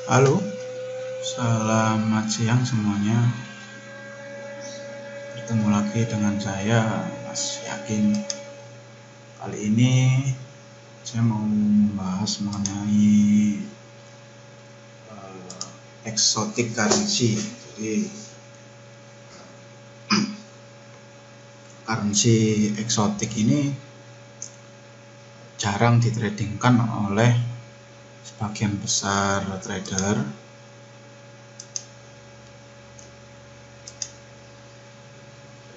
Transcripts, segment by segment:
Halo, selamat siang semuanya. Bertemu lagi dengan saya, Mas Yakin. Kali ini saya mau membahas mengenai exotic currency. Jadi currency eksotik ini jarang ditradingkan oleh sebagian besar trader.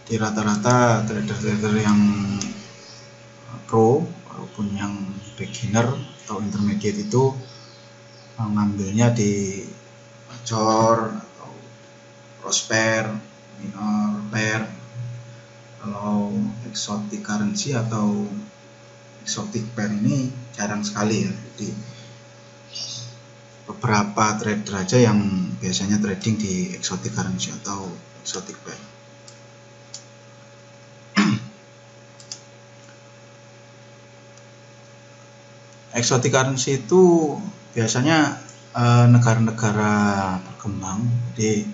Di rata-rata trader-trader yang pro walaupun yang beginner atau intermediate itu mengambilnya di major atau prosper, minor, pair. Kalau exotic currency atau exotic pair ini jarang sekali ya. Jadi beberapa trader aja yang biasanya trading di exotic currency atau exotic pair. Exotic currency itu biasanya negara-negara berkembang, jadi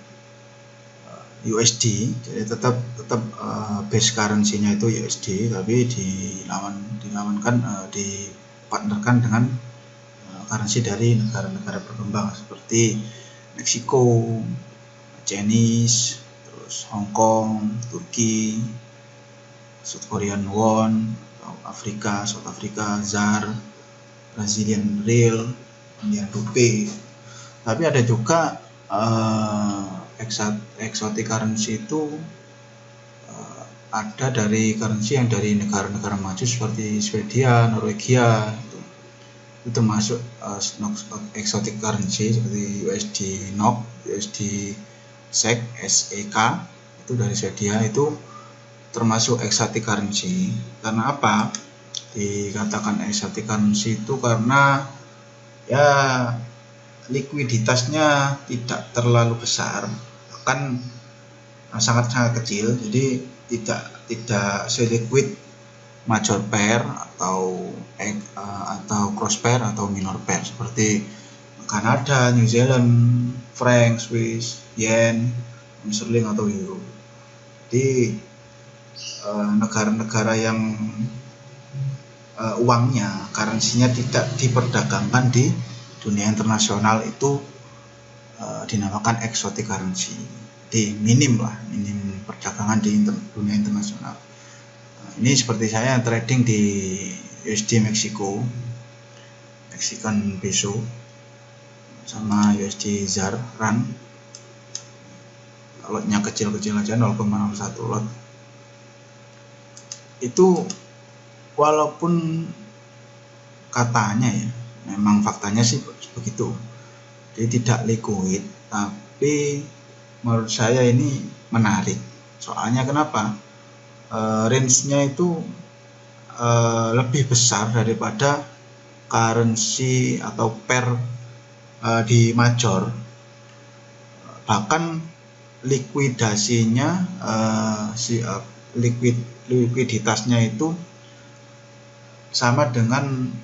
USD, jadi tetap base currency-nya itu USD, tapi dipartnerkan dengan currency dari negara-negara berkembang seperti Meksiko, Chinese, terus Hong Kong, Turki, South Korean won, South Africa, ZAR, Brazilian real, Indian rupee. Tapi ada juga exotic currency itu ada dari currency yang dari negara-negara maju seperti Swedia, Norwegia, itu termasuk exotic currency seperti USD NOK, USD SEK, SEK itu dari Swedia, itu termasuk exotic currency. Karena apa dikatakan exotic currency itu? Karena ya likuiditasnya tidak terlalu besar, bahkan sangat-sangat kecil, jadi tidak seliquid major pair atau cross pair atau minor pair seperti Kanada, New Zealand, franc, Swiss, yen, sterling atau euro. Jadi negara-negara yang uangnya, currency-nya tidak diperdagangkan di dunia internasional itu dinamakan exotic currency. Jadi minim perdagangan di dunia internasional. Ini seperti saya trading di USD Meksiko, Mexican peso, sama USD ZAR RAN. Lotnya kecil-kecil aja, 0,01 lot. Itu walaupun katanya ya, memang faktanya sih begitu, jadi tidak liquid, tapi menurut saya ini menarik. Soalnya kenapa? Range-nya itu lebih besar daripada currency atau pair di major. Bahkan likuidasinya likuiditasnya itu sama dengan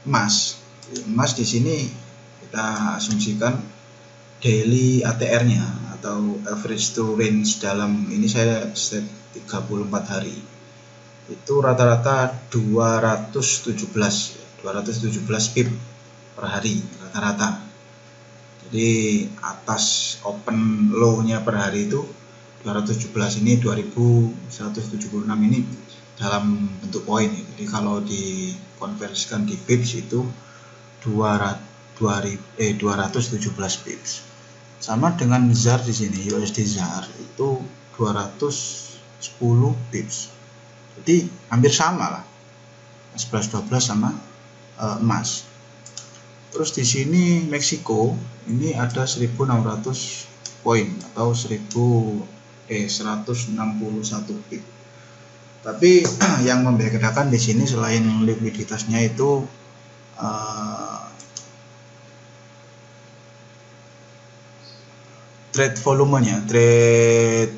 emas. Emas di sini kita asumsikan daily ATR-nya atau average to range dalam ini saya set 34 hari. Itu rata-rata 217 pip per hari rata-rata. Jadi atas open low-nya per hari itu 217, ini 2176 ini dalam bentuk poin. Jadi kalau dikonversikan di pips itu 217 pips. Sama dengan ZAR di sini, USD ZAR itu 210 pips. Jadi hampir sama lah, 11-12 sama emas. Terus di sini Meksiko ini ada 1600 poin atau 161 pip. Tapi yang membedakan di sini selain likuiditasnya itu trade volumenya, trade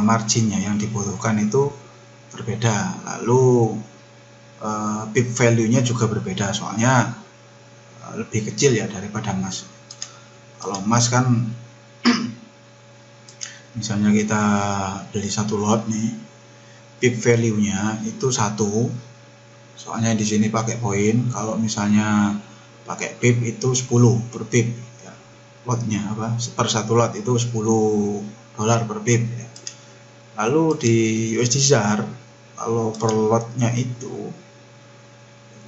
marginnya yang dibutuhkan itu berbeda. Lalu pip value-nya juga berbeda, soalnya lebih kecil ya daripada emas. Kalau emas kan misalnya kita beli satu lot nih, pip value-nya itu 1, soalnya di sini pakai poin. Kalau misalnya pakai pip itu 10 per pip ya. Lotnya apa, per satu lot itu $10 per pip ya. Lalu di USD ZAR kalau per lotnya itu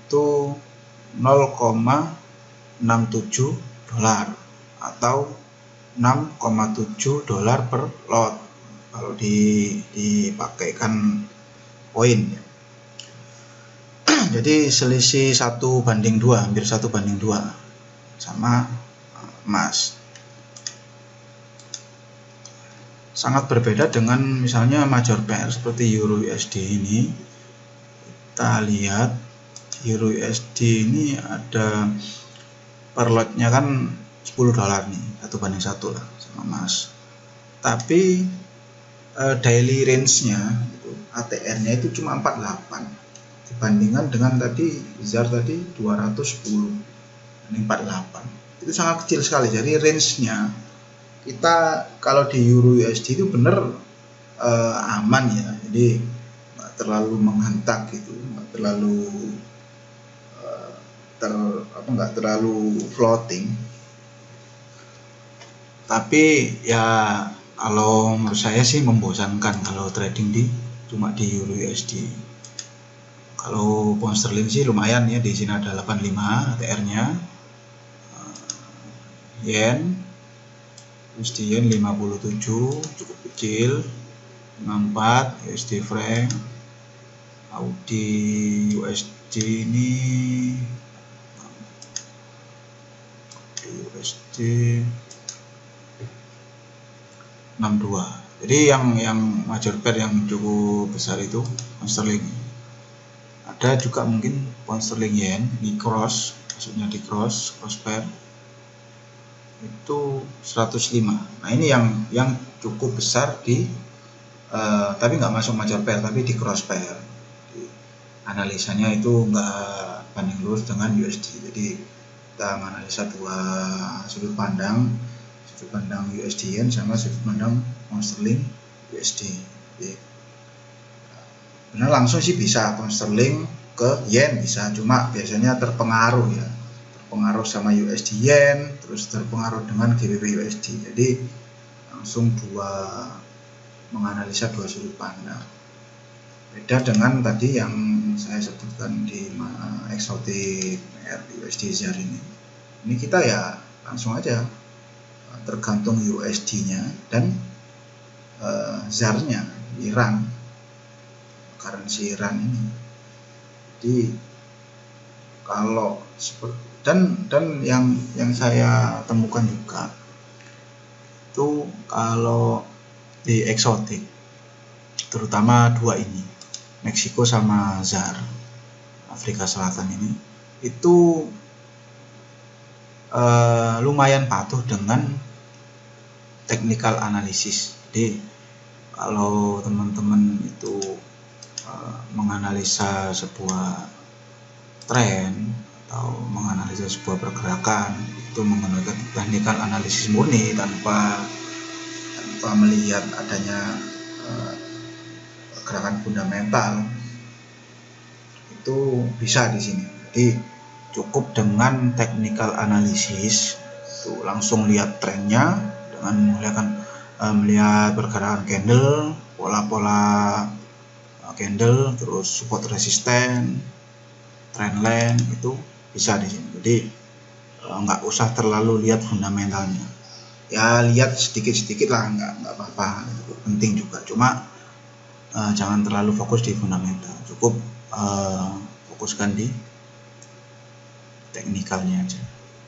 0,67 dolar atau $6,7 per lot kalau dipakaikan poin ya. Jadi selisih 1:2, hampir 1:2 sama emas. Sangat berbeda dengan misalnya major pair seperti Euro USD ini. Kita lihat Euro USD ini ada per lotnya kan $10 nih, 1:1 lah sama emas. Tapi daily range-nya itu ATR-nya itu cuma 48 dibandingkan dengan tadi ZAR tadi 210, ini 48. Itu sangat kecil sekali. Jadi range-nya kita kalau di Euro USD itu bener aman ya. Jadi nggak terlalu menghentak gitu, nggak terlalu nggak terlalu floating. Tapi ya kalau menurut saya sih membosankan kalau trading cuma di Euro USD. Kalau pound sterling sih lumayan ya, di sini ada 85 ATR-nya. Yen, USD Yen 57 cukup kecil. 54 USD franc. Audi USD ini USD 62. Jadi yang major pair yang cukup besar itu pound sterling. Ada juga mungkin pound sterling yen, ini cross, maksudnya di cross pair itu 105. Nah ini yang cukup besar di tapi nggak masuk major pair, tapi di cross pair. Jadi, analisanya itu nggak banding lurus dengan USD. Jadi kita menganalisa dua sudut pandang USD yen sama sudut pandang pound sterling USD. Jadi, benar langsung sih bisa pound sterling ke yen bisa, cuma biasanya terpengaruh sama USD yen, terus terpengaruh dengan GBP USD. Jadi langsung menganalisa dua sudut pandang. Beda dengan tadi yang saya sebutkan di exotic USD ZAR ini. Ini kita ya langsung aja tergantung USD-nya dan ZAR-nya Iran, currency Iran ini. Jadi kalau dan yang saya temukan juga itu kalau di eksotik, terutama dua ini, Meksiko sama ZAR Afrika Selatan ini, itu lumayan patuh dengan technical analysis. Jadi kalau teman-teman itu menganalisa sebuah tren atau menganalisa sebuah pergerakan, itu menggunakan technical analysis murni tanpa melihat adanya pergerakan fundamental, itu bisa di sini. Jadi cukup dengan technical analysis itu langsung lihat trennya dengan melihat pergerakan candle, pola-pola candle, terus support resisten, trendline, itu bisa di sini. Jadi nggak usah terlalu lihat fundamentalnya. Ya lihat sedikit-sedikit lah, nggak apa-apa, penting juga. Cuma jangan terlalu fokus di fundamental, cukup fokuskan di teknikalnya aja.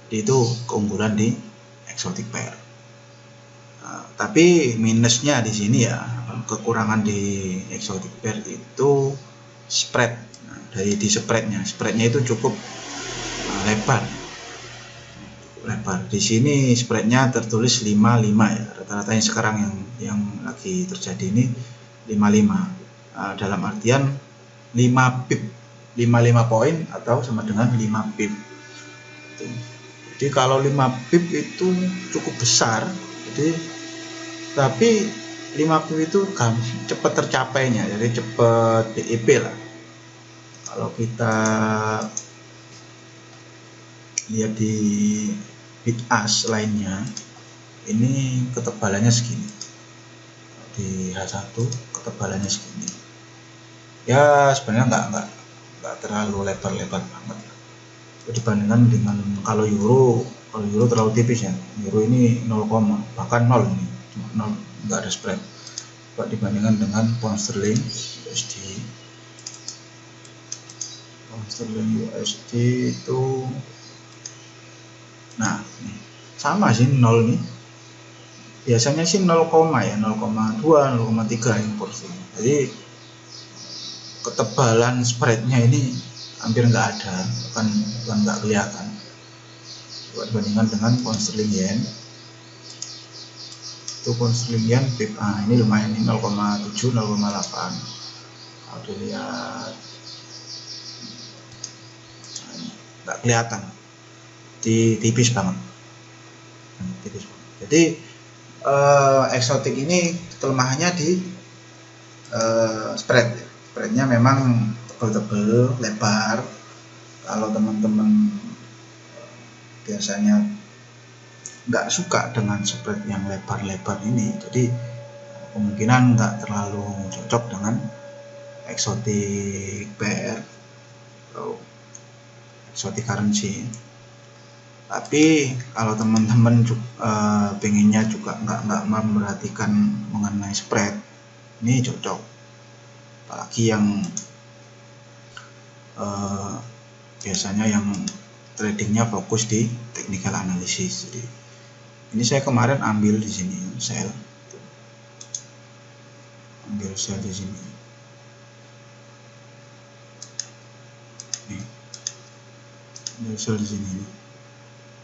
Jadi itu keunggulan di exotic pair. Tapi minusnya di sini ya, kekurangan di exotic pair itu spread. Di spreadnya itu cukup lebar. Di sini spreadnya tertulis 55 ya, rata-ratanya sekarang yang lagi terjadi ini 55. Dalam artian 5 pip, 55 poin atau sama dengan 5 pip. Jadi kalau 5 pip itu cukup besar, jadi tapi 5 pip itu kan cepat tercapainya, jadi cepat DEP lah. Kalau kita lihat di bit as lainnya, ini ketebalannya segini, di H1 ketebalannya segini ya, sebenarnya nggak terlalu lebar-lebar banget dibandingkan dengan kalau euro terlalu tipis ya. Euro ini 0, bahkan 0 ini, 0, nggak ada spread. Dibandingkan dengan pound sterling USD itu, nah ini sama sih 0 nih, biasanya sih 0, ya 0,2 0,3 impor sih. Jadi ketebalan spreadnya ini hampir nggak ada, bukan nggak kelihatan dibandingkan dengan pound sterling yen. Itu pound sterling yen pip ini lumayan, ini 0,7 0,8. Kalau dilihat nggak kelihatan, tipis banget. Jadi eksotik ini kelemahannya di spreadnya memang tebel-tebel, lebar. Kalau teman-teman biasanya nggak suka dengan spread yang lebar-lebar ini, jadi kemungkinan nggak terlalu cocok dengan eksotik PR atau eksotik currency. Tapi kalau teman-teman pengennya juga nggak memperhatikan mengenai spread, ini cocok. Apalagi yang biasanya yang tradingnya fokus di technical analysis. Jadi ini saya kemarin ambil di sini sell, di sini. Nih, ambil sell di sini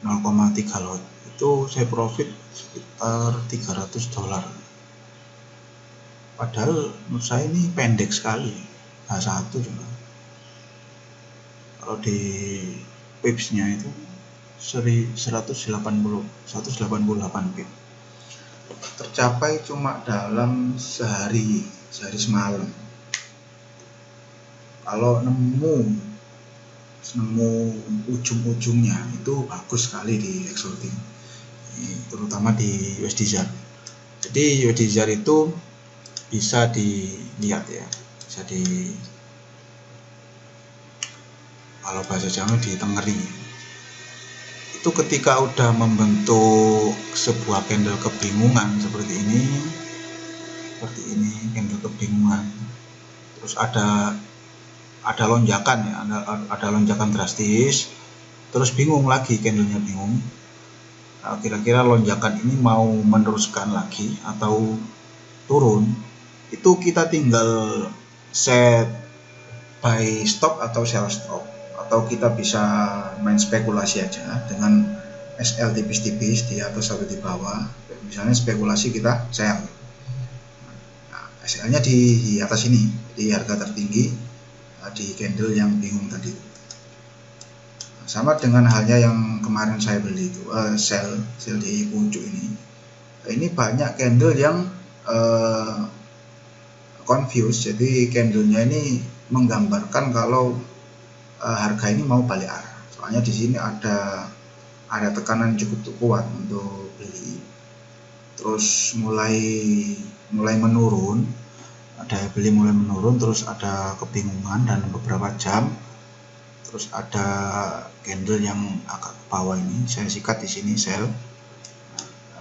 0,3 lot. Itu saya profit sekitar $300. Padahal menurut saya ini pendek sekali, H1 cuma. Kalau di pips-nya itu 188 pip. Tercapai cuma dalam sehari semalam. Kalau nemu ujung-ujungnya itu bagus sekali di eksotik, terutama di USD ZAR. Jadi USD ZAR itu bisa dilihat ya, kalau bahasa Jawa ditengeri. Itu ketika udah membentuk sebuah candle kebingungan seperti ini candle kebingungan, terus ada lonjakan ya, ada lonjakan drastis, terus bingung lagi, candlenya bingung. Nah, kira-kira lonjakan ini mau meneruskan lagi atau turun, itu kita tinggal set buy stop atau sell stop, atau kita bisa main spekulasi aja dengan SL tipis-tipis di atas atau di bawah. Misalnya spekulasi kita sell, nah, SL-nya di atas ini, di harga tertinggi, di candle yang bingung tadi. Sama dengan halnya yang kemarin saya beli itu, sell di puncak ini. Ini banyak candle yang confused, jadi candlenya ini menggambarkan kalau harga ini mau balik arah. Soalnya di sini ada tekanan cukup kuat untuk beli, terus mulai menurun, ada beli mulai menurun, terus ada kebingungan dan beberapa jam, terus ada candle yang agak ke bawah ini, saya sikat di sini sell.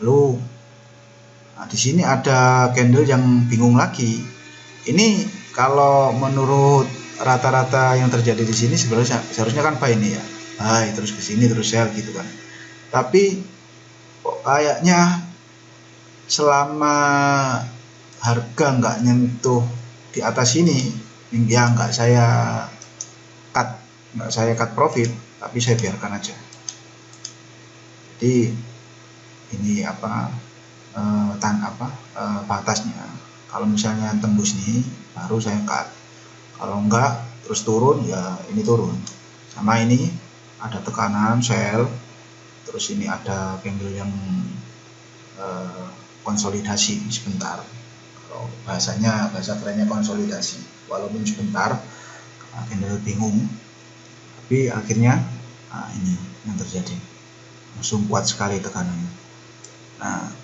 Lalu di sini ada candle yang bingung lagi. Ini kalau menurut rata-rata yang terjadi di sini seharusnya kan buy ini ya, buy terus ke sini terus sell gitu kan. Tapi kok kayaknya selama harga nggak nyentuh di atas ini, ya nggak saya cut profit, tapi saya biarkan aja. Jadi ini batasnya. Kalau misalnya tembus nih, baru saya cut. Kalau enggak terus turun, ya ini turun. Sama ini ada tekanan sell, terus ini ada candle yang konsolidasi sebentar. Kalau bahasa kerennya konsolidasi, walaupun sebentar candle bingung, tapi akhirnya ini yang terjadi, langsung kuat sekali tekanannya. Nah,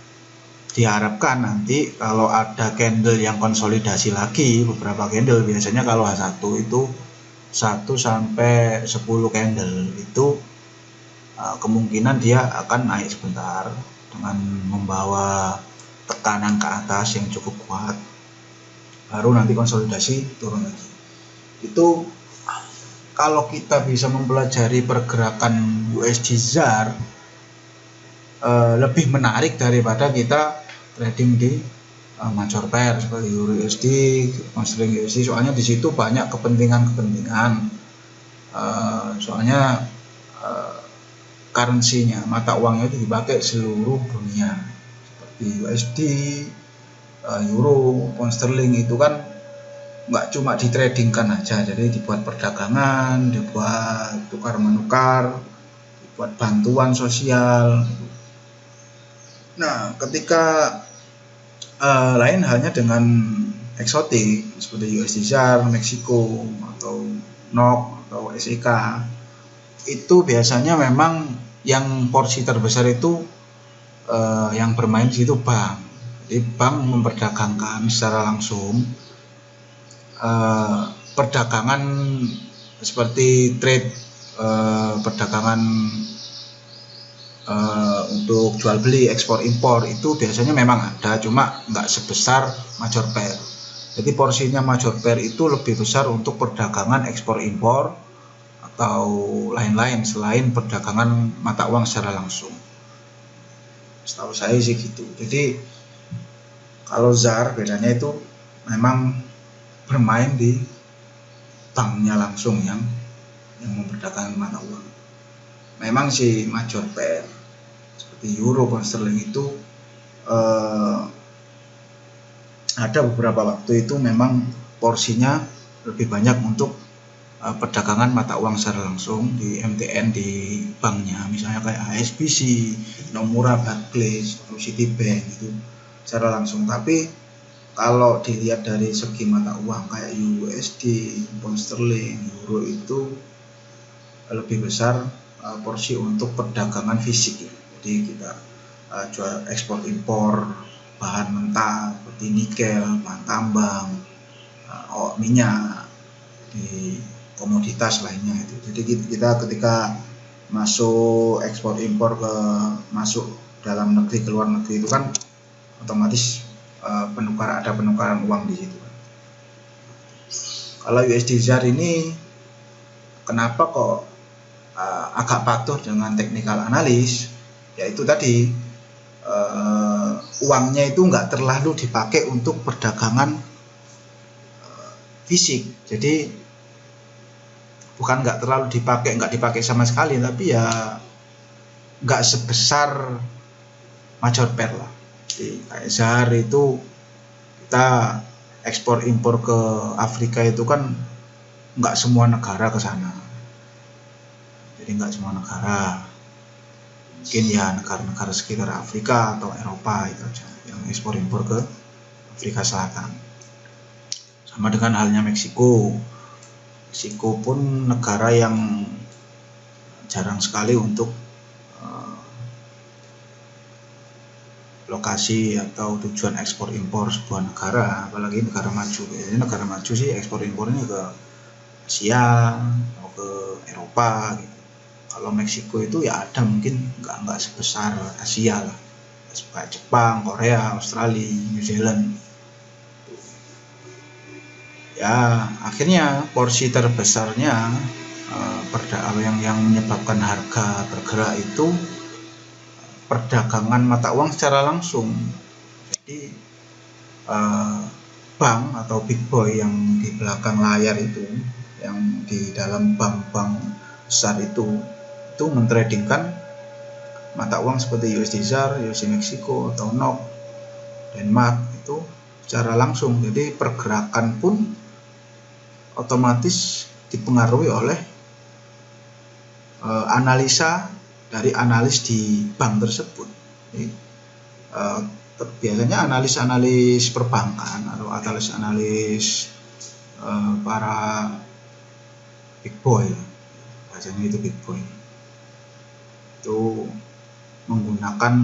diharapkan nanti kalau ada candle yang konsolidasi lagi, beberapa candle, biasanya kalau H1 itu 1 sampai 10 candle itu kemungkinan dia akan naik sebentar dengan membawa tekanan ke atas yang cukup kuat, baru nanti konsolidasi turun lagi. Itu kalau kita bisa mempelajari pergerakan USD ZAR lebih menarik daripada kita trading di major pair seperti Euro USD, Sterling USD, soalnya di situ banyak kepentingan. Soalnya currency-nya, mata uangnya itu dipakai seluruh dunia, seperti USD, Euro, pound sterling itu kan nggak cuma ditradingkan aja, jadi dibuat perdagangan, dibuat tukar menukar, dibuat bantuan sosial. Nah, ketika lain halnya dengan eksotik seperti USD ZAR, Meksiko, atau NOK atau SEK, itu biasanya memang yang porsi terbesar itu yang bermain di situ bank. Jadi bank memperdagangkan secara langsung perdagangan seperti trade, perdagangan untuk jual beli, ekspor impor itu biasanya memang ada, cuma nggak sebesar major pair. Jadi porsinya major pair itu lebih besar untuk perdagangan ekspor impor atau lain-lain selain perdagangan mata uang secara langsung. Setahu saya sih gitu. Jadi kalau ZAR bedanya itu memang bermain di banknya langsung yang memperdagangkan mata uang. Memang si major pair seperti Euro, pound sterling itu ada beberapa waktu itu memang porsinya lebih banyak untuk perdagangan mata uang secara langsung di MTN, di banknya, misalnya kayak HSBC, Nomura, Barclays, atau Citibank itu secara langsung. Tapi kalau dilihat dari segi mata uang kayak USD, pound sterling, Euro itu lebih besar porsi untuk perdagangan fisik ya. Jadi kita jual ekspor impor bahan mentah seperti nikel, bahan tambang, minyak, di komoditas lainnya itu. Jadi kita ketika masuk ekspor impor masuk dalam negeri ke luar negeri itu kan otomatis ada penukaran uang di situ. Kalau USD ZAR ini kenapa kok agak patuh dengan technical analis, yaitu tadi uangnya itu nggak terlalu dipakai untuk perdagangan fisik. Jadi bukan nggak terlalu dipakai, nggak dipakai sama sekali, tapi ya nggak sebesar major pair lah. Jadi kayak ZAR itu kita ekspor impor ke Afrika itu kan nggak semua negara ke sana. Jadi nggak semua negara, mungkin ya negara-negara sekitar Afrika atau Eropa itu aja yang ekspor impor ke Afrika Selatan. Sama dengan halnya Meksiko. Meksiko pun negara yang jarang sekali untuk lokasi atau tujuan ekspor impor sebuah negara, apalagi negara maju. Biasanya negara maju sih ekspor impornya ke Asia atau ke Eropa gitu. Kalau Meksiko itu ya ada, mungkin nggak sebesar Asia lah, kayak Jepang, Korea, Australia, New Zealand. Ya akhirnya porsi terbesarnya yang menyebabkan harga bergerak itu perdagangan mata uang secara langsung. Jadi bank atau big boy yang di belakang layar itu, yang di dalam bank-bank besar itu mentradingkan mata uang seperti USD ZAR, USD Meksiko atau NOK, Denmark itu secara langsung. Jadi pergerakan pun otomatis dipengaruhi oleh analisa dari analis di bank tersebut. Jadi, biasanya analis perbankan atau analis para big boy, bahasanya itu big boy, itu menggunakan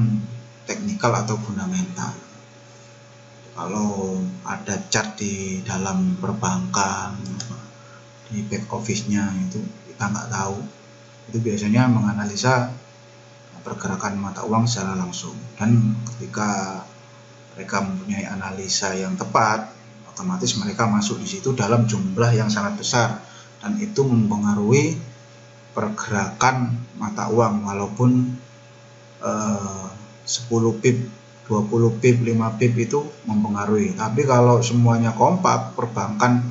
teknikal atau fundamental. Kalau ada chart di dalam perbankan, di back office-nya itu kita nggak tahu, itu biasanya menganalisa pergerakan mata uang secara langsung. Dan ketika mereka mempunyai analisa yang tepat, otomatis mereka masuk di situ dalam jumlah yang sangat besar, dan itu mempengaruhi pergerakan mata uang walaupun 10 pip, 20 pip, 5 pip itu mempengaruhi. Tapi kalau semuanya kompak, perbankan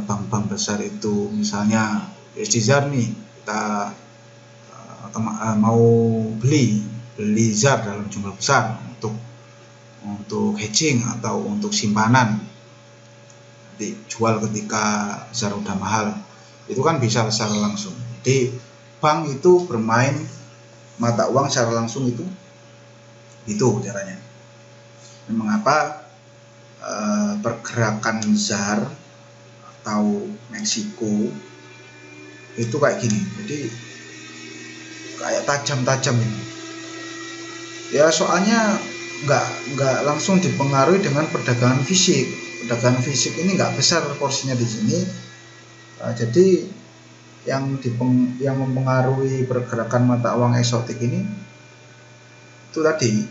bank-bank besar itu, misalnya ZAR nih, kita mau beli ZAR dalam jumlah besar untuk hedging atau untuk simpanan, dijual ketika ZAR udah mahal, itu kan bisa secara langsung. Jadi bank itu bermain mata uang secara langsung itu caranya. Dan mengapa pergerakan ZAR atau Meksiko itu kayak gini, jadi kayak tajam-tajam ini ya, soalnya nggak langsung dipengaruhi dengan perdagangan fisik. Perdagangan fisik ini nggak besar porsinya di sini. Jadi yang mempengaruhi pergerakan mata uang eksotik ini itu tadi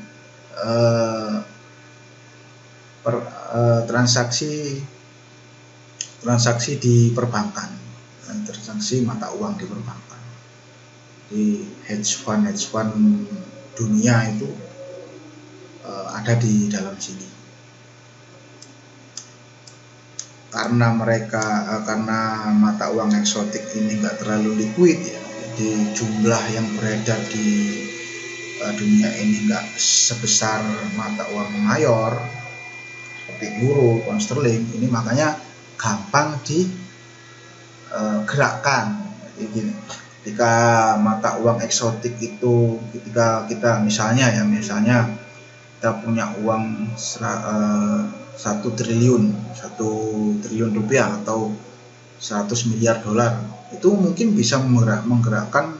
transaksi di perbankan, transaksi mata uang di perbankan. Di hedge fund dunia itu ada di dalam sini. Karena mata uang eksotik ini nggak terlalu liquid ya, jadi jumlah yang beredar di dunia ini nggak sebesar mata uang mayor seperti euro, pound sterling ini, makanya gampang digerakkan. Jadi gini, ketika mata uang eksotik itu, ketika kita misalnya kita punya uang 1 triliun rupiah atau 100 miliar dolar, itu mungkin bisa menggerakkan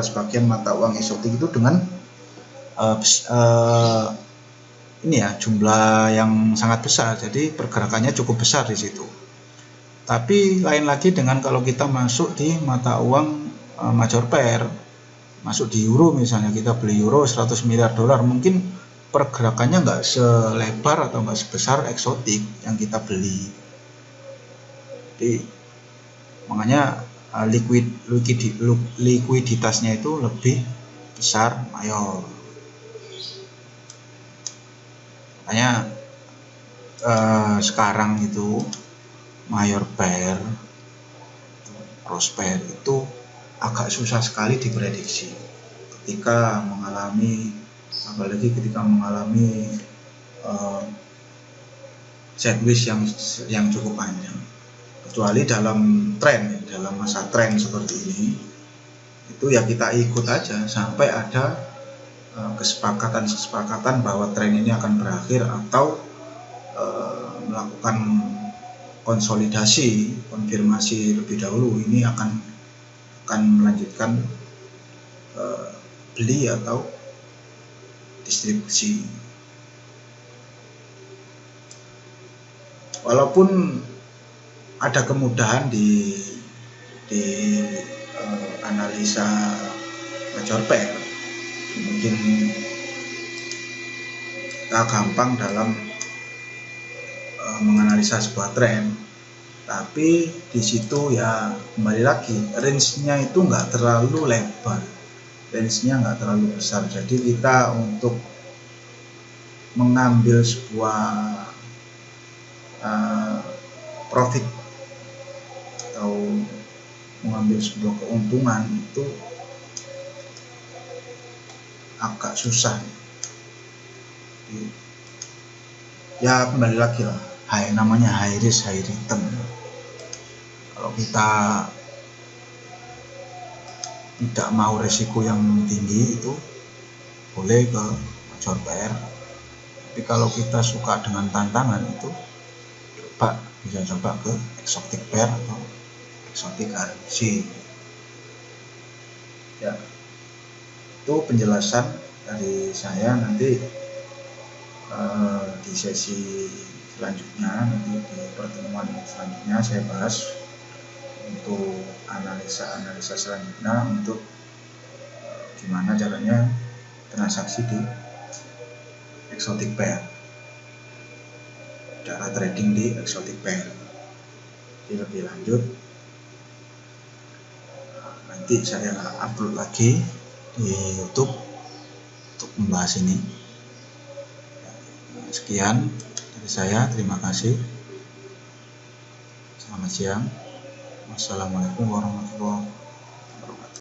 sebagian mata uang eksotik itu dengan ini ya, jumlah yang sangat besar. Jadi pergerakannya cukup besar di situ. Tapi lain lagi dengan kalau kita masuk di mata uang major pair, masuk di euro misalnya, kita beli euro 100 miliar dolar, mungkin pergerakannya nggak selebar atau nggak sebesar eksotik yang kita beli. Jadi makanya likuiditasnya itu lebih besar, mayor. Makanya sekarang itu mayor pair, cross pair itu agak susah sekali diprediksi apalagi ketika mengalami sideways yang cukup panjang. Kecuali dalam masa tren seperti ini, itu ya kita ikut aja sampai ada kesepakatan bahwa tren ini akan berakhir, atau melakukan konfirmasi lebih dahulu ini akan melanjutkan beli atau distribusi. Walaupun ada kemudahan di analisa major pair, mungkin kita gampang dalam menganalisa sebuah tren, tapi di situ ya kembali lagi range-nya itu nggak terlalu lebar, range-nya nggak terlalu besar. Jadi kita untuk mengambil sebuah profit atau mengambil sebuah keuntungan itu agak susah. Ya kembali lagi lah, namanya high risk high return. Kalau kita tidak mau resiko yang tinggi itu boleh ke major pair. Tapi kalau kita suka dengan tantangan itu bisa coba ke exotic pair atau exotic currency. Ya, itu penjelasan dari saya. Nanti di sesi selanjutnya, nanti di pertemuan selanjutnya saya bahas untuk analisa selanjutnya untuk gimana caranya transaksi di exotic pair, cara trading di exotic pair. Jadi lebih lanjut nanti saya upload lagi di YouTube untuk membahas ini. Sekian dari saya, terima kasih. Selamat siang. Wassalamualaikum warahmatullahi wabarakatuh.